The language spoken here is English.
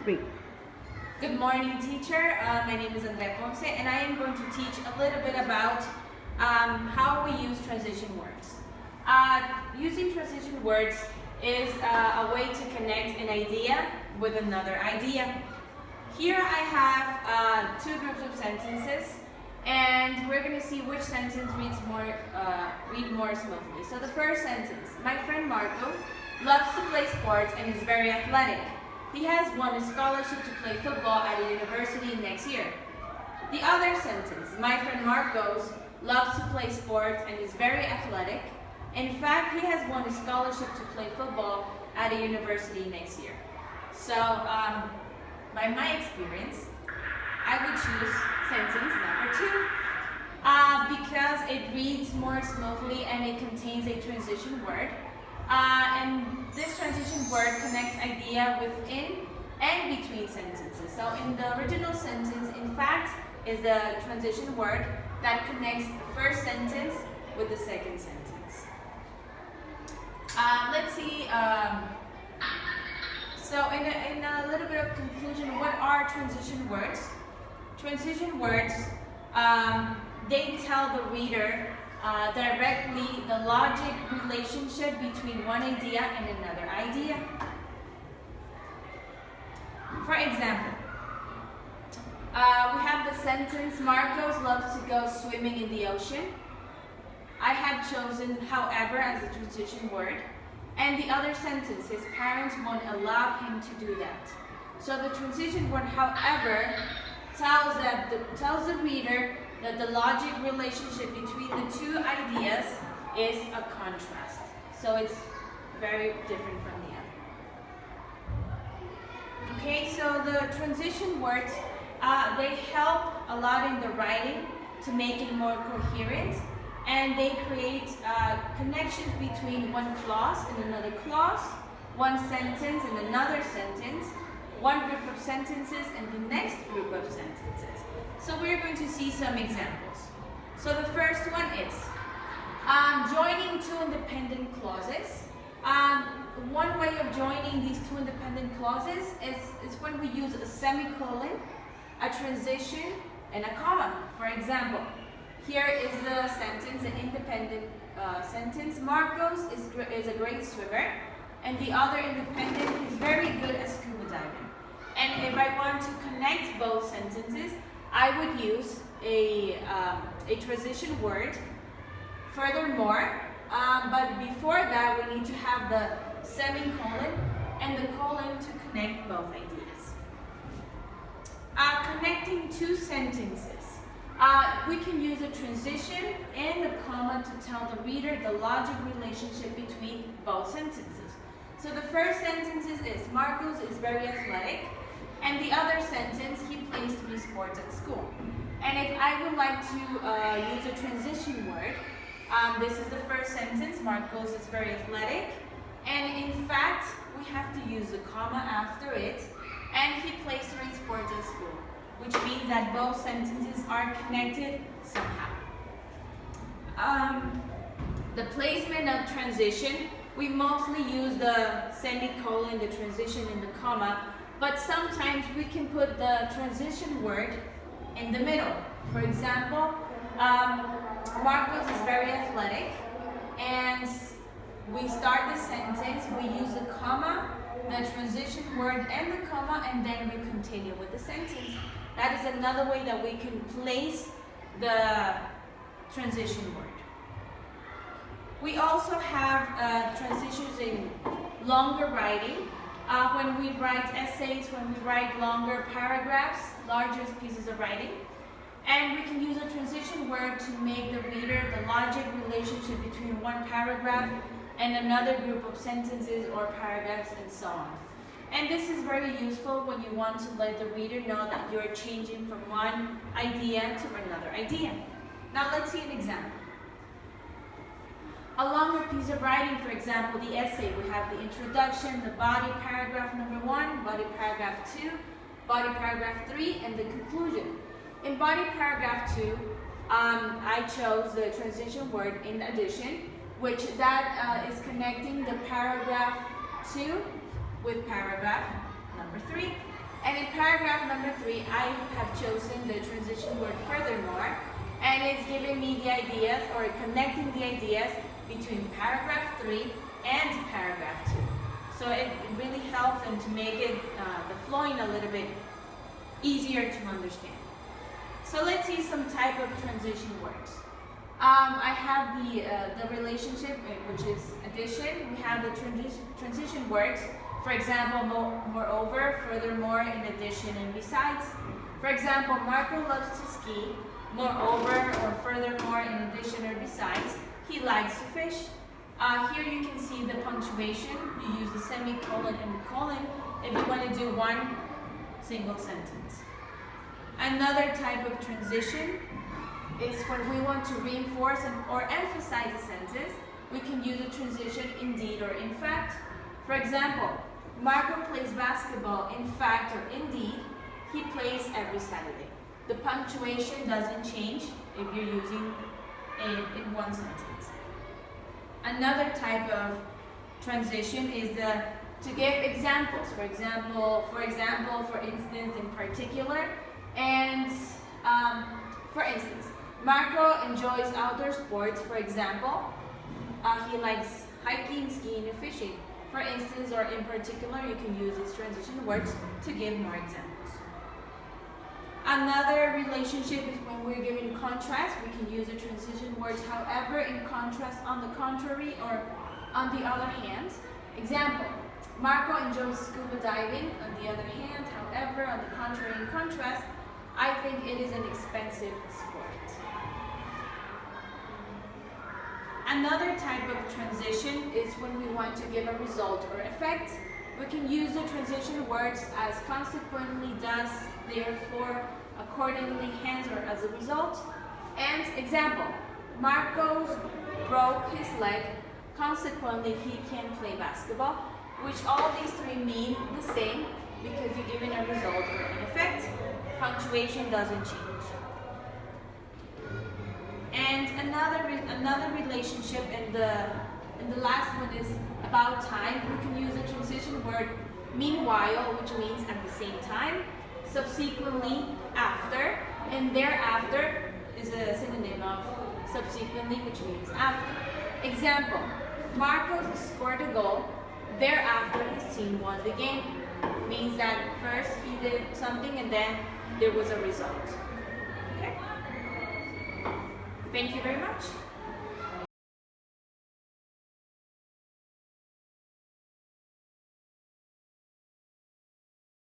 3. Good morning, teacher. My name is Andrea Ponce, and I am going to teach a little bit about how we use transition words. Using transition words is a way to connect an idea with another idea. Here I have two groups of sentences, and we're going to see which sentence read more smoothly. So the first sentence: my friend Marco loves to play sports and is very athletic. He has won a scholarship to play football at a university next year. The other sentence: my friend Marcos loves to play sports and is very athletic. In fact, he has won a scholarship to play football at a university next year. So, by my experience, I would choose sentence number 2 because it reads more smoothly and it contains a transition word. And this transition word connects idea within and between sentences. So in the original sentence, in fact, is the transition word that connects the first sentence with the second sentence. Let's see. So in a little bit of conclusion, what are transition words? Transition words, they tell the reader directly the logic relationship between one idea and another idea. For example, we have the sentence, Marcos loves to go swimming in the ocean. I have chosen however as a transition word. And the other sentence, his parents won't allow him to do that. So the transition word however tells the reader that the logic relationship between the two ideas is a contrast. So it's very different from the other. Okay, so the transition words, they help a lot in the writing to make it more coherent, and they create connections between one clause and another clause, one sentence and another sentence, one group of sentences and the next group of sentences. So we're going to see some examples. So the first one is joining two independent clauses. One way of joining these two independent clauses is when we use a semicolon, a transition, and a comma. For example, here is the sentence, an independent sentence. Marcos is a great swimmer, and the other independent is very good at scuba diving. And if I want to connect both sentences, I would use a transition word. Furthermore, but before that, we need to have the semicolon and the colon to connect both ideas. Connecting two sentences. We can use a transition and a comma to tell the reader the logic relationship between both sentences. So the first sentence is Marcos is very athletic, and the other sentence, he plays 3 sports at school. And if I would like to use a transition word, this is the first sentence, Marcos is very athletic, and in fact, we have to use a comma after it, and he plays 3 sports at school, which means that both sentences are connected somehow. The placement of transition, we mostly use the semicolon, the transition, and the comma, but sometimes we can put the transition word in the middle. For example, Marcos is very athletic, and we start the sentence, we use the comma, the transition word, and the comma, and then we continue with the sentence. That is another way that we can place the transition word. We also have transitions in longer writing. When we write essays, when we write longer paragraphs, larger pieces of writing. And we can use a transition word to make the reader the logic relationship between one paragraph and another group of sentences or paragraphs and so on. And this is very useful when you want to let the reader know that you're changing from one idea to another idea. Now let's see an example. A longer piece of writing, for example, the essay, we have the introduction, the body paragraph number 1, body paragraph 2, body paragraph 3, and the conclusion. In body paragraph 2, I chose the transition word in addition, which that is connecting the paragraph 2 with paragraph number 3. And in paragraph number 3, I have chosen the transition word furthermore, and it's giving me the ideas or connecting the ideas between paragraph 3 and paragraph 2. So it really helps them to make it the flowing a little bit easier to understand. So let's see some type of transition words. I have the relationship, which is addition. We have the transition words. For example, moreover, furthermore, in addition, and besides. For example, Marco loves to ski. Moreover, or furthermore, in addition, or besides. He likes to fish. Here you can see the punctuation. You use the semicolon and the colon if you want to do one single sentence. Another type of transition is when we want to reinforce or emphasize a sentence. We can use a transition indeed or in fact. For example, Marco plays basketball. In fact or indeed, he plays every Saturday. The punctuation doesn't change if you're using it in one sentence. Another type of transition is to give examples. For example, for instance, in particular. And for instance, Marco enjoys outdoor sports. For example, he likes hiking, skiing, and fishing. For instance, or in particular, you can use its transition words to give more examples. Another relationship is when we're giving contrast. We can use the transition words, however, in contrast, on the contrary, or on the other hand. Example, Marco enjoys scuba diving. On the other hand, however, on the contrary, in contrast, I think it is an expensive sport. Another type of transition is when we want to give a result or effect. We can use the transition words as consequently, thus, therefore, accordingly, hence, or as a result. And example, Marco broke his leg, consequently he can play basketball, which all these three mean the same because you're giving a result or an effect. Punctuation doesn't change. And another relationship, and the last one is about time. We can use the transition word meanwhile, which means at the same time, subsequently, after, and thereafter is a synonym of subsequently, which means after. Example, Marcos scored a goal, thereafter his team won the game. Means that first he did something and then there was a result. Okay? Thank you very much.